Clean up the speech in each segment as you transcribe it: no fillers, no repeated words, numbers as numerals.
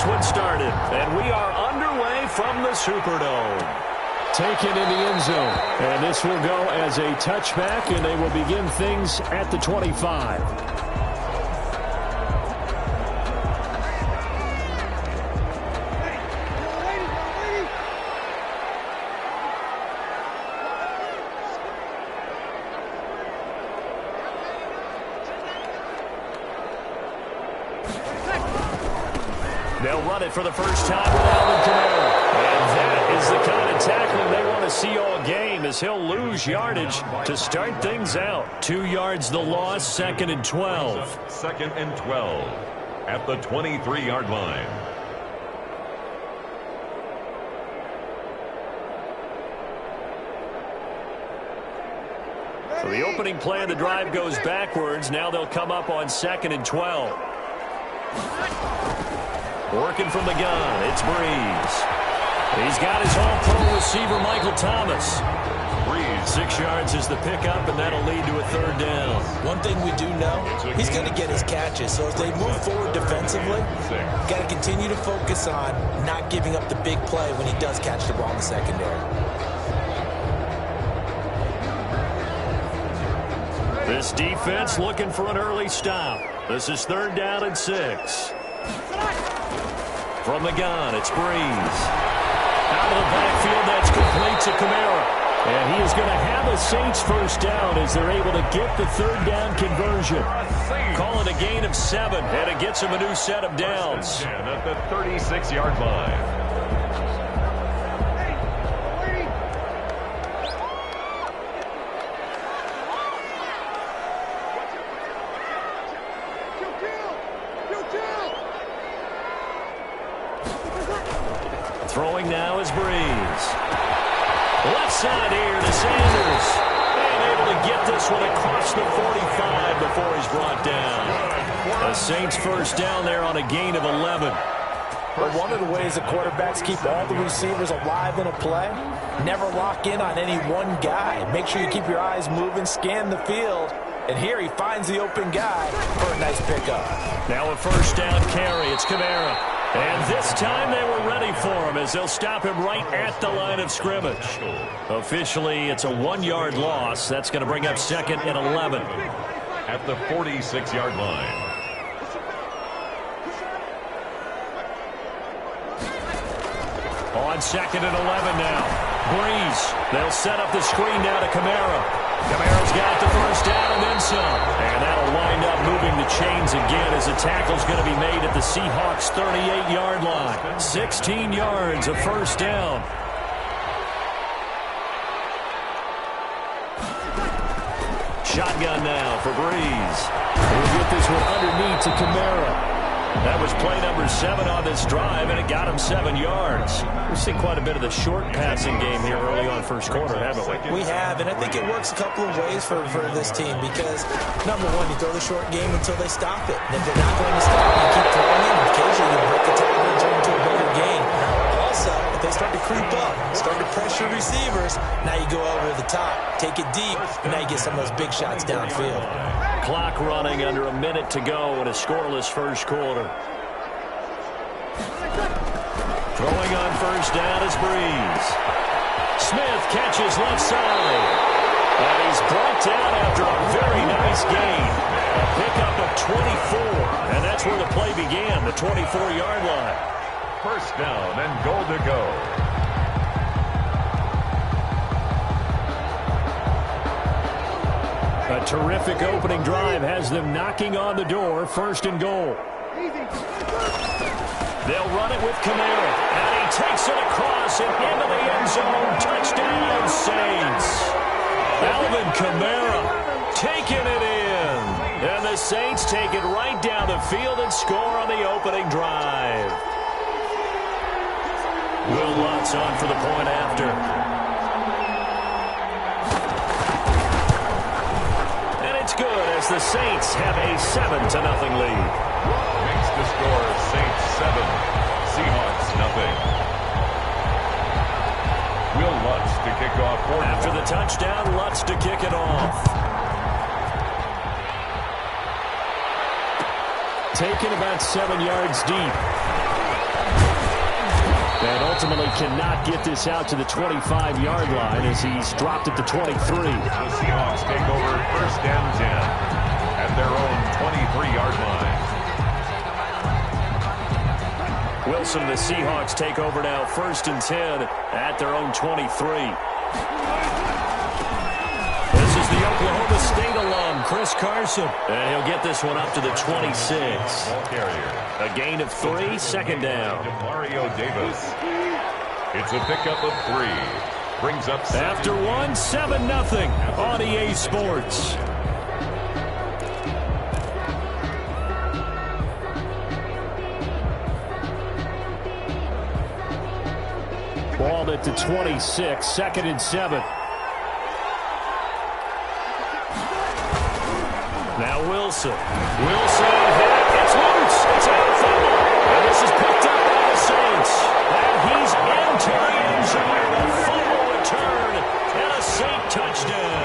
this one started, and we are underway from the Superdome. Taken in the end zone, and this will go as a touchback, and they will begin things at the 25. They'll run it for the first time with Alvin Kamara. And that is the kind of tackling they want to see all game, as he'll lose yardage to start things out. 2 yards the loss, 2nd and 12. 2nd and 12 at the 23-yard line. So the opening play of the drive goes backwards. Now they'll come up on 2nd and 12. Working from the gun, it's Breeze. He's got his all-pro receiver, Michael Thomas. Breeze, 6 yards is the pickup, and that'll lead to a 3rd down. One thing we do know, he's going to get his catches. So as they move forward defensively, got to continue to focus on not giving up the big play when he does catch the ball in the secondary. This defense looking for an early stop. This is 3rd down and 6. From the gun, it's Breeze. Out of the backfield, that's complete to Kamara. And he is going to have a Saints first down as they're able to get the 3rd down conversion. Call it a gain of 7, and it gets him a new set of downs. At the 36-yard line. Throwing now is Breeze. Left side here to Sanders. And able to get this one across the 45 before he's brought down. The Saints first down there on a gain of 11. But one of the ways the quarterbacks keep all the receivers alive in a play, never lock in on any one guy. Make sure you keep your eyes moving, scan the field. And here he finds the open guy for a nice pickup. Now a first down carry. It's Kamara. And this time they were ready for him as they'll stop him right at the line of scrimmage. Officially, it's a 1-yard loss. That's going to bring up 2nd and 11. At the 46-yard line. On 2nd and 11 now. Breeze. They'll set up the screen now to Kamara. Kamara's got the first down and then some. And that'll wind up moving the chains again as the tackle's going to be made at the Seahawks' 38-yard line. 16 yards, a first down. Shotgun now for Breeze. We'll get this one underneath to Kamara. That was play number 7 on this drive, and it got him 7 yards. We've seen quite a bit of the short passing game here early on first quarter, haven't we? We have, and I think it works a couple of ways for this team because, number one, you throw the short game until they stop it. And if they're not going to stop it, you keep throwing it, and occasionally you break the tackle and turn into a bigger gain. Also, if they start to creep up, start to pressure receivers, now you go over the top, take it deep, and now you get some of those big shots downfield. Clock running under a minute to go in a scoreless first quarter. Throwing on first down is Breeze. Smith catches left side. And he's brought down after a very nice gain. A pickup of 24. And that's where the play began, the 24-yard line. First down and goal to go. A terrific opening drive has them knocking on the door, 1st and goal. They'll run it with Kamara, and he takes it across and into the end zone. Touchdown, Saints. Alvin Kamara taking it in. And the Saints take it right down the field and score on the opening drive. Will Lutz on for the point after. It's good as the Saints have a 7-0 lead. Makes the score Saints 7, Seahawks 0. Will Lutz to kick off. After the touchdown, Lutz to kick it off. Taken about 7 yards deep. ultimately cannot get this out to the 25-yard line as he's dropped it to 23. The Seahawks take over 1st and 10 at their own 23-yard line. Wilson, the Seahawks take over now 1st and 10 at their own 23. This is the Oklahoma State alum, Chris Carson. And he'll get this one up to the 26. Ball carrier. A gain of 3, 2nd down. Mario Davis. It's a pickup of 3. Brings up 7. After 1, 7-0 on EA Sports. Ball at the 26, 2nd and 7. Now Wilson. Wilson hit. It's loose. It's out of fumble. And this is picked up by the Saints. And he's into the end zone. A fumble return and a Saint touchdown.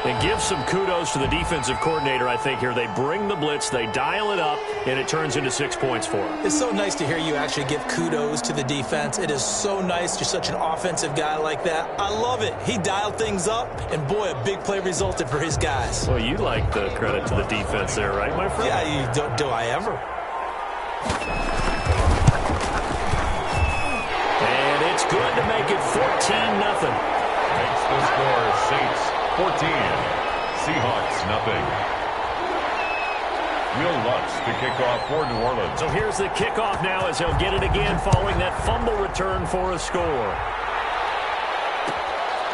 And give some kudos to the defensive coordinator, I think, here. They bring the blitz, they dial it up, and it turns into 6 points for them. It's so nice to hear you actually give kudos to the defense. It is so nice. You're such an offensive guy like that. I love it. He dialed things up, and boy, a big play resulted for his guys. Well, you like the credit to the defense there, right, my friend? Yeah, you don't, do I ever? And it's good to make it 14-0. Makes the score Saints 14. Seahawks nothing. Will Lutz to kick off for New Orleans. So here's the kickoff now as he'll get it again following that fumble return for a score.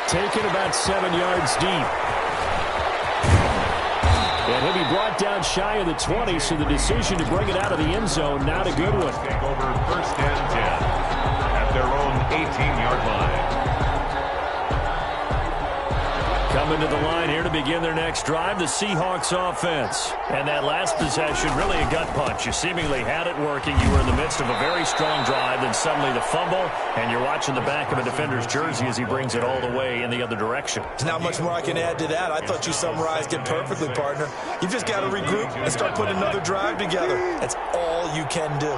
Taken about 7 yards deep. And he'll be brought down shy of the 20, so the decision to bring it out of the end zone, not a good one. Take over 1st and 10 at their own 18-yard line. Coming to the line here to begin their next drive, the Seahawks offense. And that last possession, really a gut punch. You seemingly had it working. You were in the midst of a very strong drive, then suddenly the fumble, and you're watching the back of a defender's jersey as he brings it all the way in the other direction. There's not much more I can add to that. I thought you summarized it perfectly, partner. You've just got to regroup and start putting another drive together. That's all you can do.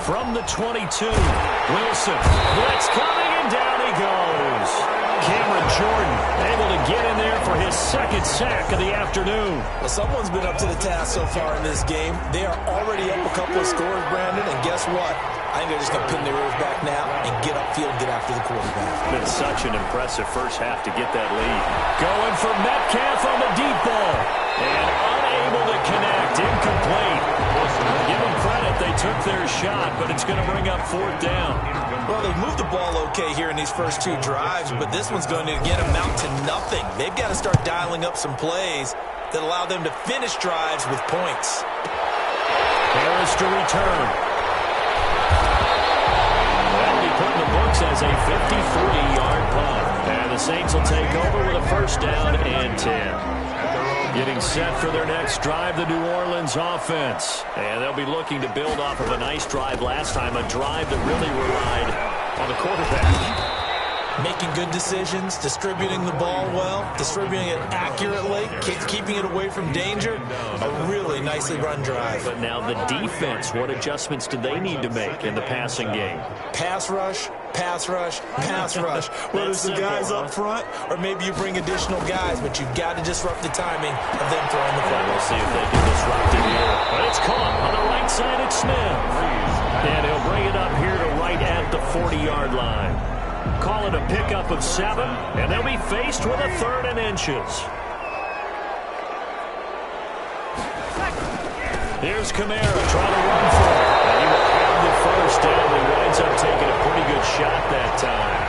From the 22, Wilson. Blitz coming, and down he goes. Cameron Jordan able to get in there for his 2nd sack of the afternoon. Well, someone's been up to the task so far in this game. They are already up a couple of scores, Brandon, and guess what? I think they're just going to pin their ears back now and get upfield, get after the quarterback. Been such an impressive first half to get that lead. Going for Metcalf on the deep ball. And unable to connect. Incomplete. Give them credit. They took their shot, but it's going to bring up 4th down. Well, they've moved the ball okay here in these first 2 drives, but this one's going to, again, amount to nothing. They've got to start dialing up some plays that allow them to finish drives with points. Harris to return. That'll be put in the books as a 53-yard punt. And the Saints will take over with a 1st down and 10. Getting set for their next drive, the New Orleans offense. And they'll be looking to build off of a nice drive last time, a drive that really relied on the quarterback. Making good decisions, distributing the ball well, distributing it accurately, keeping it away from danger. A really nicely run drive. But now the defense, what adjustments do they need to make in the passing game? Pass rush, pass rush, pass rush. Whether it's the guys up front or maybe you bring additional guys, but you've got to disrupt the timing of them throwing the football. We'll see if they can disrupt it here. But it's caught on the right side. It's Smith. And he'll bring it up here to right at the 40-yard line. Call it a pickup of 7, and they'll be faced with a 3rd and inches. Here's Kamara trying to run for it. And he will have the 1st down. He winds up taking a pretty good shot that time.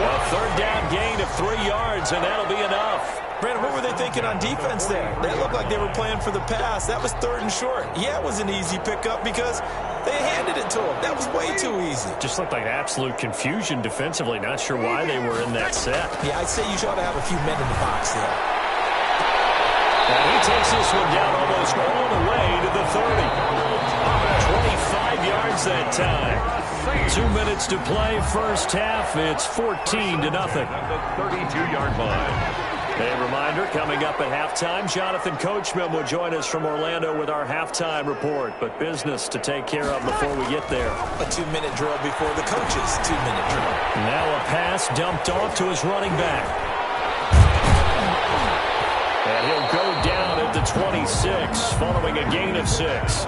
A 3rd down gain of 3 yards, and that'll be enough. Brandon, what were they thinking on defense there? They looked like they were playing for the pass. That was 3rd and short. Yeah, it was an easy pickup because they handed it to him. That was way too easy. Just looked like absolute confusion defensively. Not sure why they were in that set. Yeah, I'd say you ought to have a few men in the box there. And he takes this one down almost all the way to the 30. 25 yards that time. 2 minutes to play, first half. It's 14-0. At the 32-yard line. A reminder, coming up at halftime, Jonathan Coachman will join us from Orlando with our halftime report. But business to take care of before we get there. A 2-minute drill before the coach's 2-minute drill. Now a pass dumped off to his running back. And he'll go down at the 26, following a gain of 6.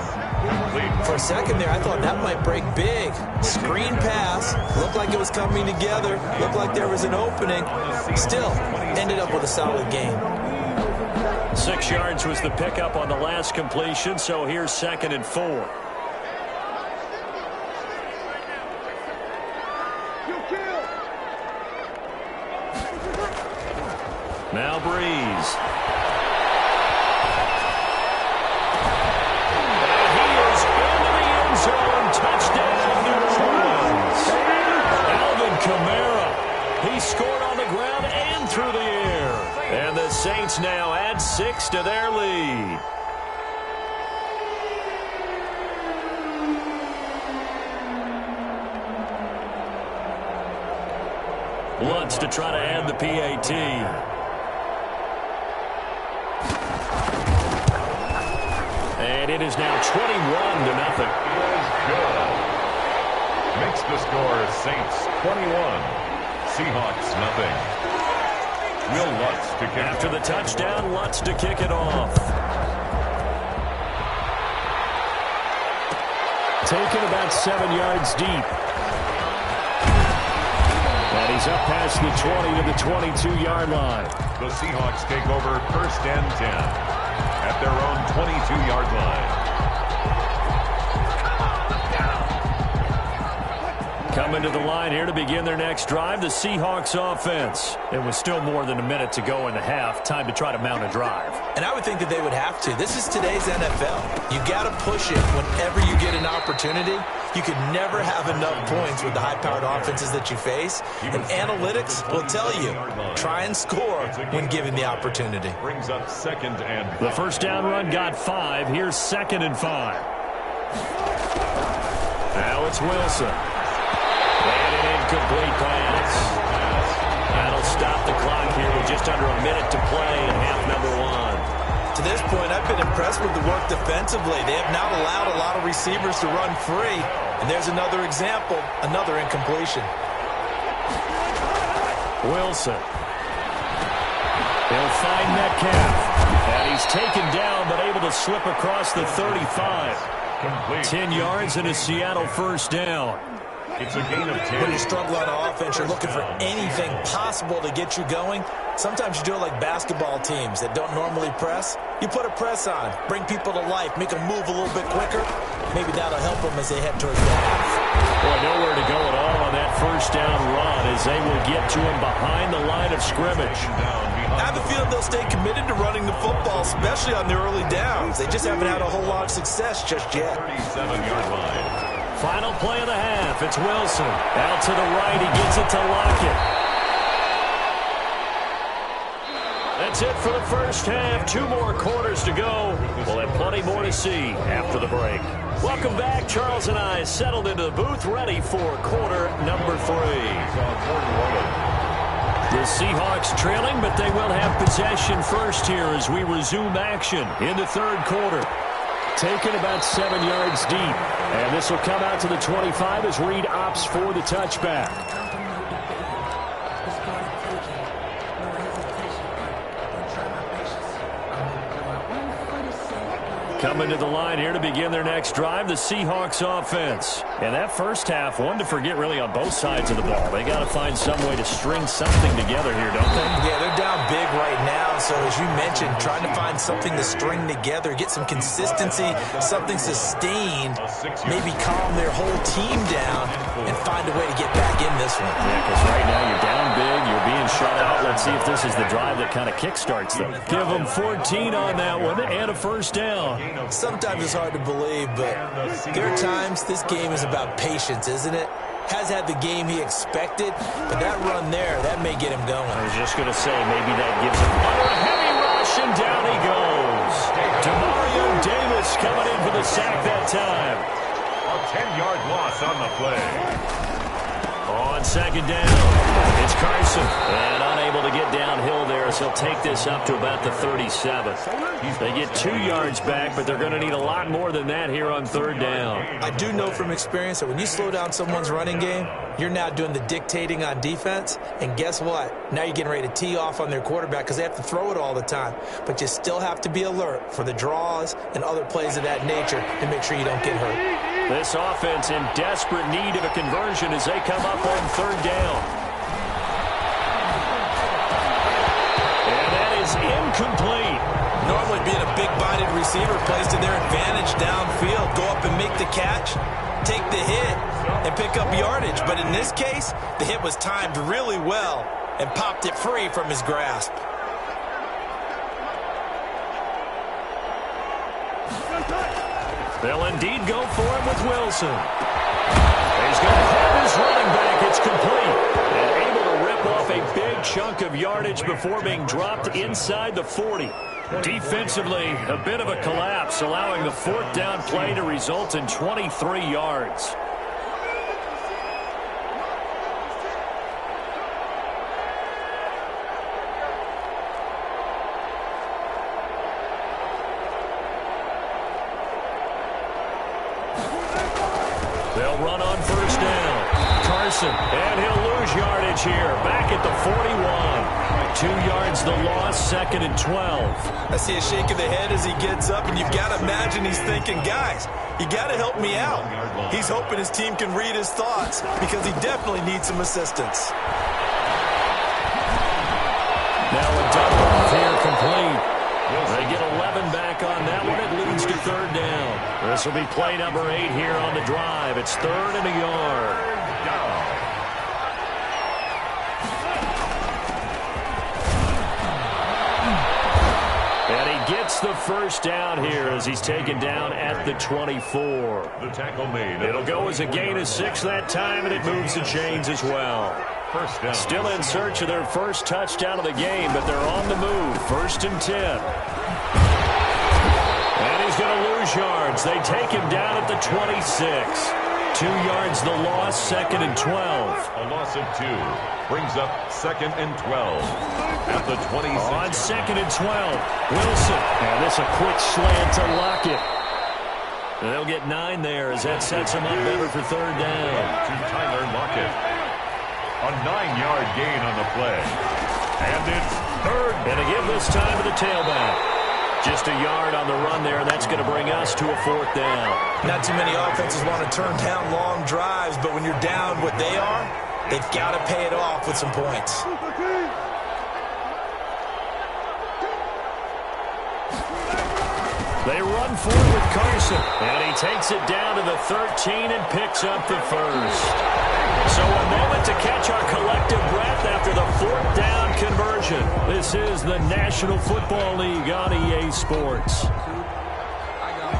For a second there, I thought that might break big. Screen pass. Looked like it was coming together. Looked like there was an opening. Still, ended up with a solid gain. 6 yards was the pickup on the last completion, so here's 2nd and 4. Now Breeze. Touchdown, New Orleans. Alvin Kamara. He scored on the ground and through the air. And the Saints now add 6 to their lead. Lutz to try to add the PAT. And it is now 21-0. Makes the score Saints 21, Seahawks nothing. Will Lutz to kick. After the touchdown, Lutz to kick it off. Taken about 7 yards deep. And he's up past the 20 to the 22-yard line. The Seahawks take over 1st and 10 at their own 22-yard line. Coming to the line here to begin their next drive, the Seahawks offense. It was still more than a minute to go in the half. Time to try to mount a drive. And I would think that they would have to. This is today's NFL. You got to push it whenever you get an opportunity. You could never have enough points with the high-powered offenses that you face. And analytics will tell you, try and score when given the opportunity. Brings up 2nd and 5. The first down run got 5. Here's 2nd and 5. Now it's Wilson. And an incomplete pass. That'll stop the clock here with just under a minute to play in half number 1. To this point, I've been impressed with the work defensively. They have not allowed a lot of receivers to run free. And there's another example, another incompletion. Wilson. He'll find Metcalf. And he's taken down but able to slip across the 35. Complete. 10 yards and a Seattle first down. It's a gain of 10. When you struggle on offense, you're looking for anything possible to get you going. Sometimes you do it like basketball teams that don't normally press. You put a press on, bring people to life, make them move a little bit quicker. Maybe that'll help them as they head towards the half. Boy, nowhere to go at all on that first down run as they will get to him behind the line of scrimmage. I have a feeling they'll stay committed to running the football, especially on the early downs. They just haven't had a whole lot of success just yet. 37-yard line. Final play of the half. It's Wilson. Out to the right. He gets it to Lockett. That's it for the first half. 2 more quarters to go. We'll have plenty more to see after the break. Welcome back. Charles and I settled into the booth, ready for quarter number 3. The Seahawks trailing, but they will have possession first here as we resume action in the third quarter. Taken about 7 yards deep. And this will come out to the 25 as Reed opts for the touchback. Coming to the line here to begin their next drive, the Seahawks offense. And that first half, one to forget really on both sides of the ball. They got to find some way to string something together here, don't they? Yeah, they're down big right now. So as you mentioned, trying to find something to string together, get some consistency, something sustained, maybe calm their whole team down and find a way to get back in this one. Yeah, because right now you're down big, you're being shut out. Let's see if this is the drive that kind of kickstarts them. Give them 14 on that one and a first down. Sometimes it's hard to believe, but there are times this game is about patience, isn't it? Has had the game he expected, but that run there, that may get him going. I was just going to say, maybe that gives him under a heavy rush, and down he goes. Demario Davis coming in for the sack that time. A 10-yard loss on the play. On second down, it's Carson. And unable to get downhill there as he'll take this up to about the 37. They get 2 yards back, but they're going to need a lot more than that here on third down. I do know from experience that when you slow down someone's running game, you're now doing the dictating on defense. And guess what? Now you're getting ready to tee off on their quarterback because they have to throw it all the time. But you still have to be alert for the draws and other plays of that nature to make sure you don't get hurt. This offense in desperate need of a conversion as they come up on third down. And that is incomplete. Normally being a big-bodied receiver plays to their advantage downfield. Go up and make the catch, take the hit, and pick up yardage. But in this case, the hit was timed really well and popped it free from his grasp. They'll indeed go for him with Wilson. He's going to have his running back. It's complete. And able to rip off a big chunk of yardage before being dropped inside the 40. Defensively, a bit of a collapse, allowing the fourth down play to result in 23 yards. They'll run on first down. Carson, and he'll lose yardage here. Back at the 41. 2 yards the loss, 2nd and 12. I see a shake of the head as he gets up, and you've got to imagine he's thinking, guys, you got to help me out. He's hoping his team can read his thoughts because he definitely needs some assistance. Now a double off here, complete. They get 11 back on that one. It leads to third down. This will be play number 8 here on the drive. It's 3rd and a yard. And he gets the first down here as he's taken down at the 24. The tackle made. It'll go as a gain of 6 that time, and it moves the chains as well. First down. Still in search of their first touchdown of the game, but they're on the move. 1st and 10. And he's going to lose yards. They take him down at the 26. 2 yards the loss, 2nd and 12. A loss of 2 brings up 2nd and 12 at the 26. On 2nd and 12, Wilson. And this a quick slant to Lockett. They'll get 9 there as that sets him up better for third down. To Tyler Lockett. A 9-yard gain on the play. And it's third. And a give this time to the tailback. Just a yard on the run there, and that's going to bring us to a 4th down. Not too many offenses want to turn down long drives, but when you're down what they are, they've got to pay it off with some points. They run forward with Carson, and he takes it down to the 13 and picks up the first. So a moment to catch our collective breath after the 4th down conversion. This is the National Football League on EA Sports.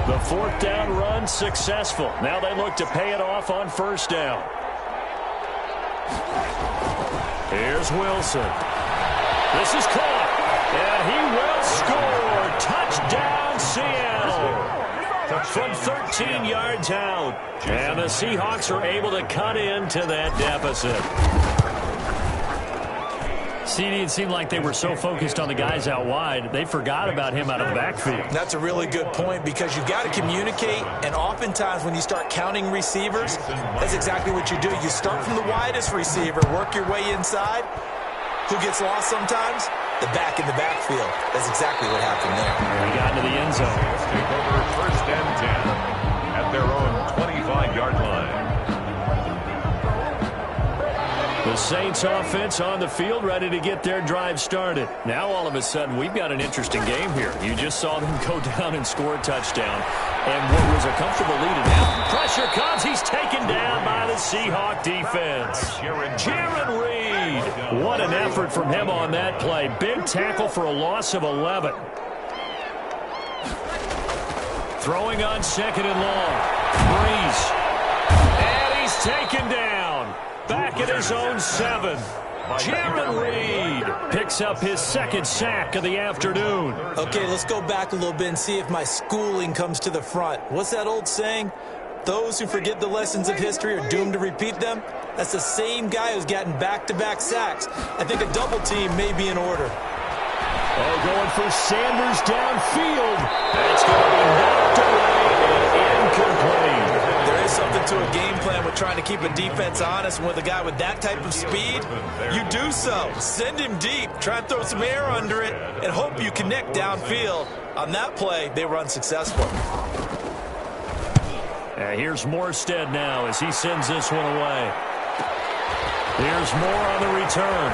The 4th down run successful. Now they look to pay it off on first down. Here's Wilson. This is caught, and he will score. Touchdown, Seattle. From 13 yards out. And the Seahawks are able to cut into that deficit. CD, it seemed like they were so focused on the guys out wide, they forgot about him out of the backfield. That's a really good point because you've got to communicate, and oftentimes when you start counting receivers, that's exactly what you do. You start from the widest receiver, work your way inside. Who gets lost sometimes? The back in the backfield. That's exactly what happened there. He got into the end zone. Take over 1st and 10 at their own 25-yard line. The Saints offense on the field, ready to get their drive started. Now all of a sudden we've got an interesting game here. You just saw them go down and score a touchdown. And what was a comfortable lead, and now pressure comes. He's taken down by the Seahawk defense. Jaron Reed. What an effort from him on that play. Big tackle for a loss of 11. Throwing on 2nd and long. Breeze. And he's taken down. Back at his own 7. Jaron Reed picks up his 2nd sack of the afternoon. Okay, let's go back a little bit and see if my schooling comes to the front. What's that old saying? those who forget the lessons of history are doomed to repeat them, that's the same guy who's gotten back-to-back sacks. I think a double team may be in order. Oh, going for Sanders downfield. That's going to be knocked away and incomplete. There is something to a game plan with trying to keep a defense honest, and with a guy with that type of speed, you do so. Send him deep, try and throw some air under it, and hope you connect downfield. On that play, they were unsuccessful. Here's Morstead now as he sends this one away. Here's Moore on the return.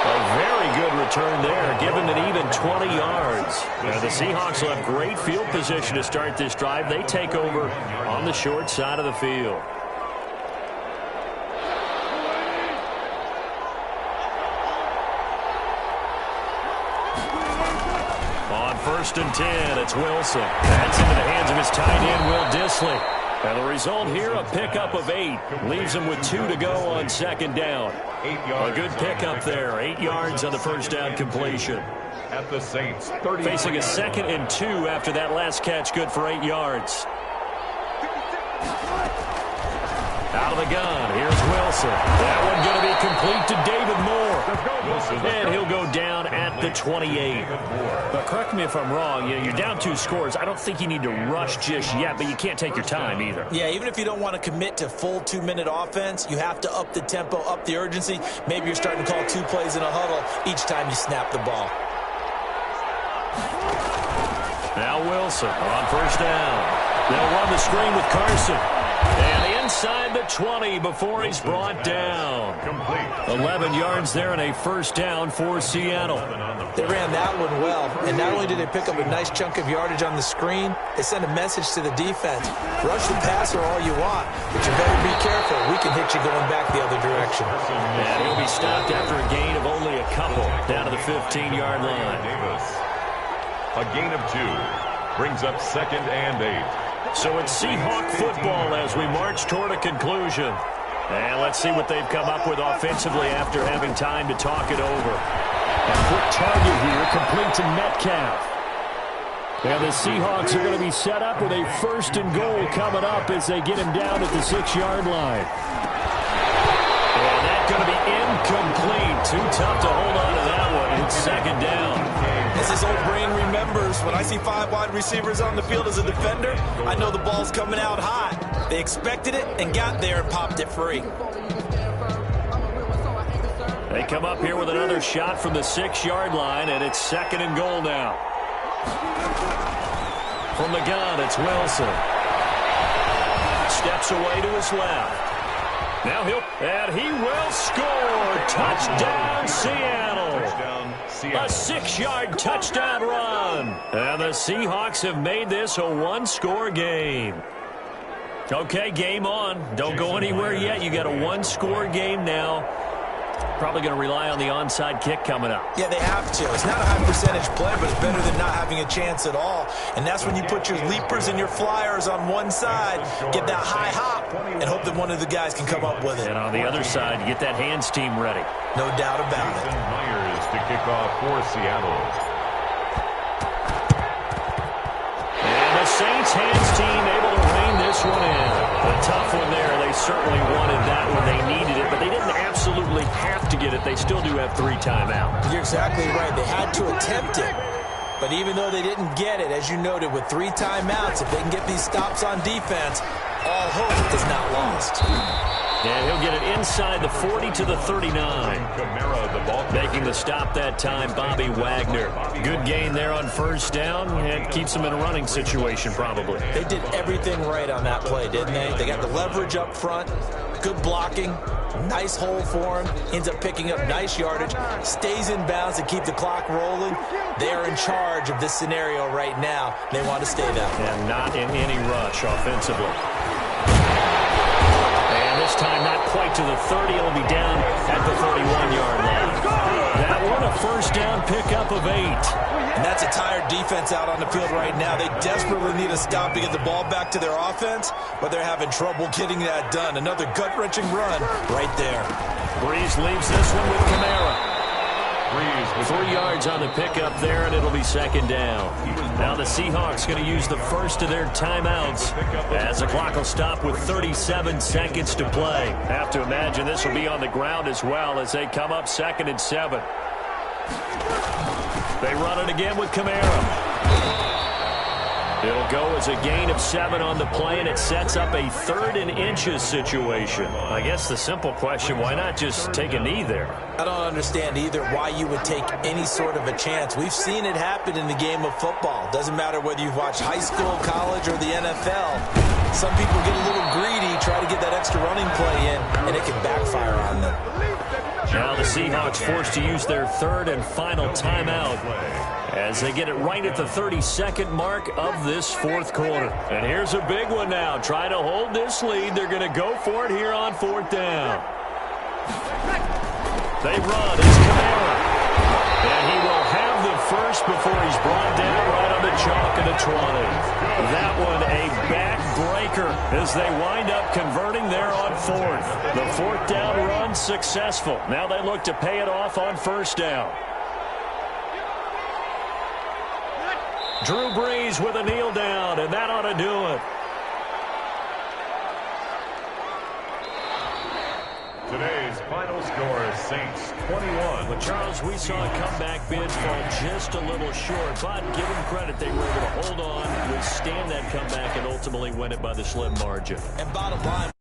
A very good return there, giving an even 20 yards. The Seahawks will have great field position to start this drive. They take over on the short side of the field. On 1st and 10, it's Wilson. That's into the hands of his tight end, Will Dissly. And the result here, a pickup of 8. Leaves him with 2 to go on 2nd down. A good pickup there. 8 yards on the first down completion. At the Saints, 30. Facing a 2nd and 2 after that last catch, good for 8 yards. Out of the gun, here's Wilson. That one going to be complete to David Moore. And he'll go down at the 28. But correct me if I'm wrong, you're down 2 scores. I don't think you need to rush just yet, but you can't take your time either. Yeah, even if you don't want to commit to full 2-minute offense, you have to up the tempo, up the urgency. Maybe you're starting to call 2 plays in a huddle each time you snap the ball. Now Wilson on 1st down. They'll run the screen with Carson. And inside the 20 before he's brought down. 11 yards there and a 1st down for Seattle. They ran that one well, and not only did they pick up a nice chunk of yardage on the screen, they sent a message to the defense. Rush the passer all you want, but you better be careful. We can hit you going back the other direction. And he'll be stopped after a gain of only a couple down to the 15-yard line. A gain of 2 brings up 2nd and 8. So it's Seahawk football as we march toward a conclusion. And let's see what they've come up with offensively after having time to talk it over. A quick target here, complete to Metcalf. And the Seahawks are going to be set up with a 1st and goal coming up as they get him down at the 6-yard line. And that's going to be incomplete. Too tough to hold on to that one. It's 2nd down. As his old brain remembers, when I see 5 wide receivers on the field as a defender, I know the ball's coming out high. They expected it and got there and popped it free. They come up here with another shot from the 6-yard line, and it's 2nd and goal now. From the gun, it's Wilson. Steps away to his left. Now he will score. Touchdown, Seattle. A 6-yard touchdown run. And the Seahawks have made this a 1-score game. Okay, game on. Don't go anywhere yet. You got a 1-score game now. Probably going to rely on the onside kick coming up. Yeah, they have to. It's not a high percentage play, but it's better than not having a chance at all. And that's when you put your leapers and your flyers on one side, get that high hop, and hope that one of the guys can come up with it. And on the other side, get that hands team ready. No doubt about it. Myers to kick off for Seattle. And the Saints hands team able to rein this one in. A tough one there. They certainly wanted that when they needed it, but they didn't absolutely have to get it. They still do have 3 timeouts. You're exactly right. They had to attempt it. But even though they didn't get it, as you noted, with 3 timeouts, if they can get these stops on defense, all hope is not lost. And he'll get it inside the 40 to the 39. Making the stop that time, Bobby Wagner. Good gain there on 1st down, and keeps him in a running situation probably. They did everything right on that play, didn't they? They got the leverage up front, good blocking, nice hole for him, ends up picking up nice yardage, stays in bounds to keep the clock rolling. They are in charge of this scenario right now. They want to stay that way. And not in any rush offensively. This time not quite to the 30. It'll be down at the 31-yard line. That one a 1st down pickup of 8. And that's a tired defense out on the field right now. They desperately need a stop to get the ball back to their offense, but they're having trouble getting that done. Another gut-wrenching run right there. Breeze leaves this one with Kamara. Breeze with 3 yards on the pickup there, and it'll be second down. Now the Seahawks going to use the first of their timeouts as the clock will stop with 37 seconds to play. Have to imagine this will be on the ground as well as they come up 2nd and 7. They run it again with Kamara. It'll go as a gain of 7 on the play, and it sets up a 3rd and inches situation. I guess the simple question, why not just take a knee there? I don't understand either why you would take any sort of a chance. We've seen it happen in the game of football. Doesn't matter whether you've watched high school, college, or the NFL. Some people get a little greedy, try to get that extra running play in, and it can backfire on them. Now the Seahawks forced to use their 3rd and final timeout as they get it right at the 32nd mark of this 4th quarter. And here's a big one now. Trying to hold this lead. They're going to go for it here on 4th down. They run. It's Kamara. And he will have the first before he's brought down right on the chalk of the 20. That one a backbreaker as they wind up converting there on 4th. The 4th down run successful. Now they look to pay it off on 1st down. Drew Brees with a kneel down, and that ought to do it. today's final score, Saints 21. But, Charles, we saw comeback bids fall just a little short, but give them credit. They were able to hold on, withstand that comeback, and ultimately win it by the slim margin. And bottom line,